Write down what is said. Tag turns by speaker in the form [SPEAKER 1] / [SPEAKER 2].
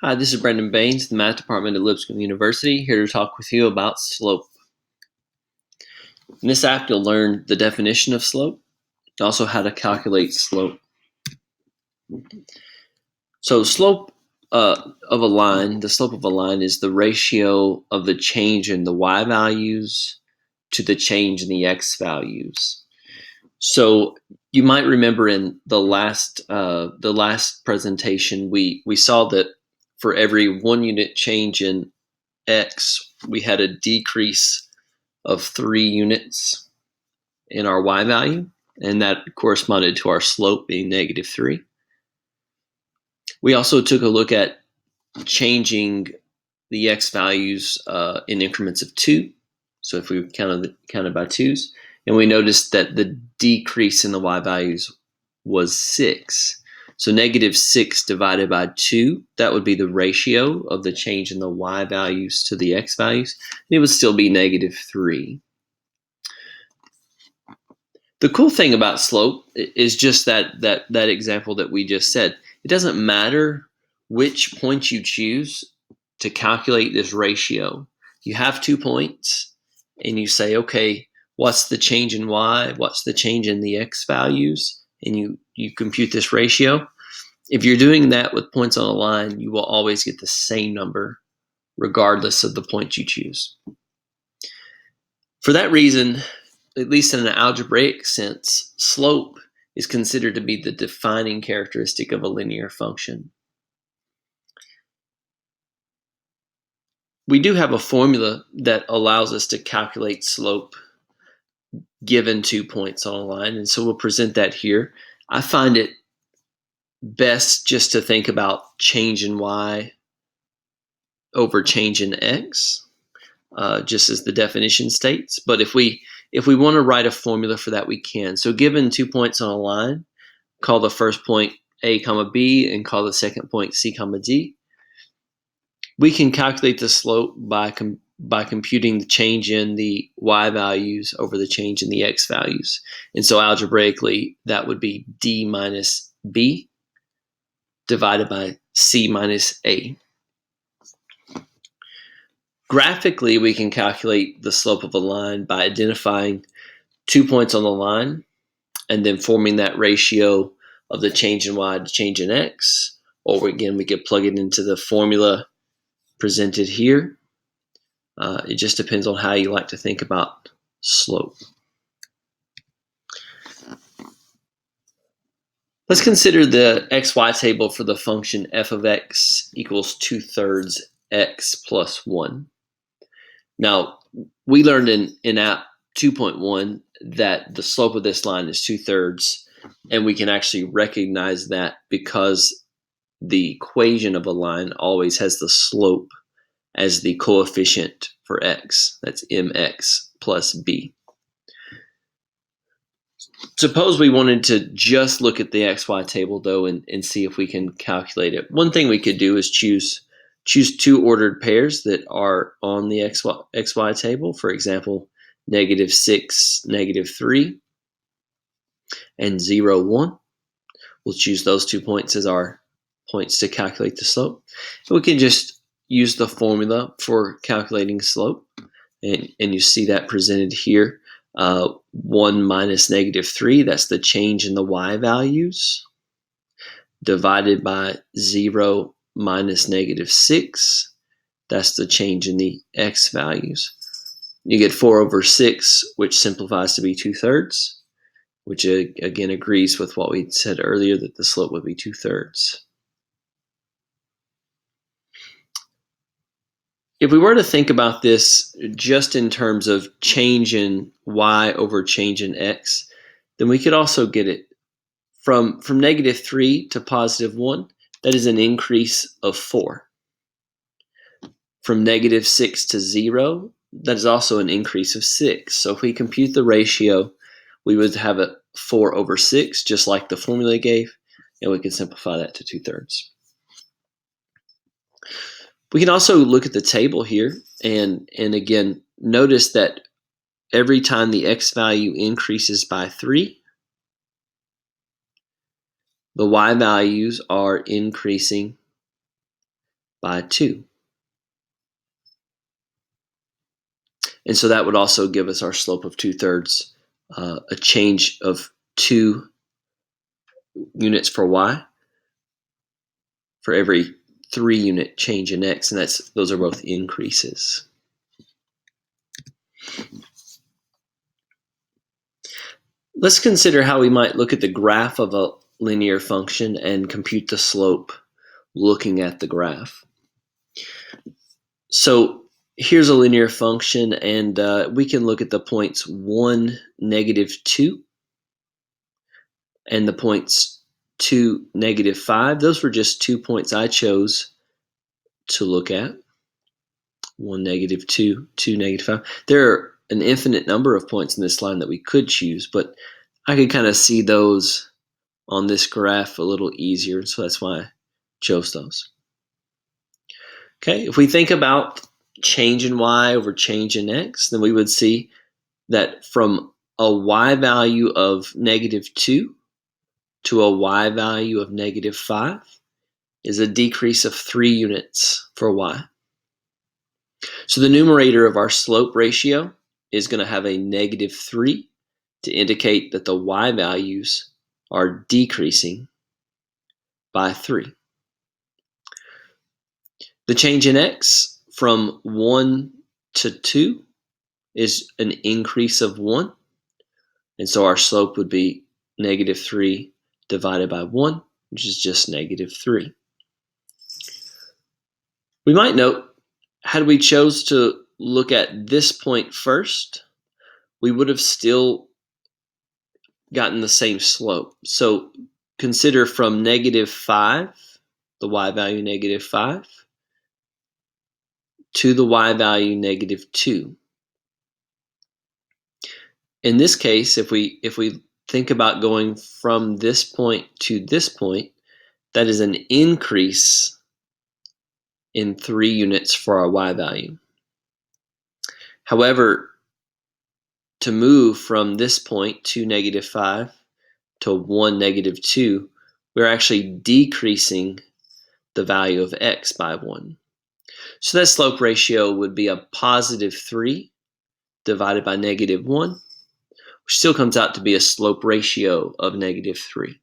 [SPEAKER 1] Hi, this is Brendan Baines, the Math Department at Lipscomb University, here to talk with you about slope. In this app, you'll learn the definition of slope, and also how to calculate slope. So slope of a line, the slope of a line is the ratio of the change in the y values to the change in the x values. So you might remember in the last presentation, we saw that for every 1 unit change in x, we had a decrease of 3 units in our y value, and that corresponded to our slope being -3. We also took a look at changing the x values in increments of 2. So if we counted by 2s, and we noticed that the decrease in the y values was 6. So -6 divided by 2, that would be the ratio of the change in the y values to the x values. And it would still be -3. The cool thing about slope is just that example that we just said. It doesn't matter which point you choose to calculate this ratio. You have 2 points, and you say, okay, what's the change in y? What's the change in the x values? And you compute this ratio. If you're doing that with points on a line, you will always get the same number, regardless of the point you choose. For that reason, at least in an algebraic sense, slope is considered to be the defining characteristic of a linear function. We do have a formula that allows us to calculate slope given 2 points on a line, and so we'll present that here. I find it best just to think about change in y over change in x, just as the definition states. But if we want to write a formula for that, we can. So given 2 points on a line, call the first point a comma b and call the second point c comma d. We can calculate the slope by computing the change in the y values over the change in the x values. And so algebraically, that would be d minus b divided by c minus a. Graphically, we can calculate the slope of a line by identifying 2 points on the line and then forming that ratio of the change in y to change in x. Or again, we could plug it into the formula presented here. It just depends on how you like to think about slope. Let's consider the xy table for the function f of x equals 2/3 x plus 1. Now, we learned in app 2.1 that the slope of this line is 2/3, and we can actually recognize that because the equation of a line always has the slope as the coefficient for x. That's mx plus b. Suppose we wanted to just look at the xy table, though, and see if we can calculate it. One thing we could do is choose 2 ordered pairs that are on the xy table. For example, -6, -3, and 0, 1. We'll choose those 2 points as our points to calculate the slope. And we can just use the formula for calculating slope, and you see that presented here. 1 minus -3, that's the change in the y values, divided by 0 minus -6, that's the change in the x values. You get 4/6, which simplifies to be 2/3, which again agrees with what we said earlier, that the slope would be 2/3. If we were to think about this just in terms of change in y over change in x, then we could also get it from -3 to +1. That is an increase of 4. From -6 to 0, that is also an increase of 6. So if we compute the ratio, we would have it 4/6, just like the formula gave, and we can simplify that to 2/3. We can also look at the table here and again notice that every time the x value increases by 3, the y values are increasing by 2. And so that would also give us our slope of 2/3, a change of 2 units for y for every 3 unit change in x, and those are both increases. Let's consider how we might look at the graph of a linear function and compute the slope looking at the graph. So here's a linear function, and we can look at the points 1, -2, and the points 2, -5. Those were just 2 points I chose to look at. 1, -2, 2, -5. There are an infinite number of points in this line that we could choose, but I could kind of see those on this graph a little easier, so that's why I chose those. Okay, if we think about change in y over change in x, then we would see that from a y value of -2 to a y value of -5 is a decrease of 3 units for y. So the numerator of our slope ratio is going to have a -3 to indicate that the y values are decreasing by 3. The change in x from 1 to 2 is an increase of 1. And so our slope would be -3 divided by 1, which is just -3. We might note, had we chose to look at this point first, we would have still gotten the same slope. So consider from -5, the y value -5, to the y value -2. In this case, if we think about going from this point to this point, that is an increase in 3 units for our y value. However, to move from this point, 2, -5, to 1, -2, we're actually decreasing the value of x by 1. So that slope ratio would be a +3 divided by -1, which still comes out to be a slope ratio of -3.